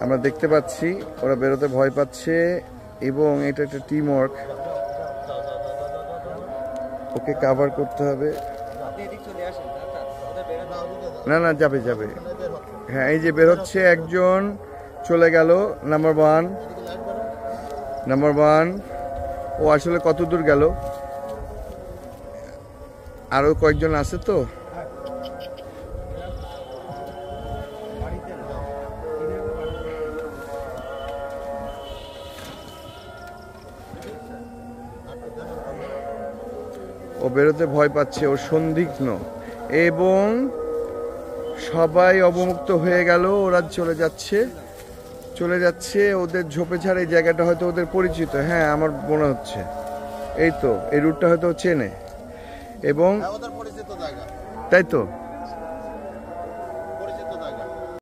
আমরা দেখতে পাচ্ছি ওরা বেরোতে ভয় পাচ্ছে এবং এটা একটা টিম ওয়ার্ক। ওকে কভার করতে হবে। না না, যাবে যাবে। হ্যাঁ, এই যে বের হচ্ছে একজন, চলে গেল নাম্বার ওয়ান। ও আসলে কত দূর গেল? আরো কয়েকজন আছে তো। ও বেরোতে ভয় পাচ্ছে, ও সন্দিগ্ধ এবং সবাই অবমুক্ত হয়ে গেল। ওরা চলে যাচ্ছে ওদের ঝোপে ছাড়া। এই জায়গাটা হয়তো ওদের পরিচিত। হ্যাঁ, আমার মনে হচ্ছে এই তো, এই রুটটা হয়তো চেনে এবং তাই তো।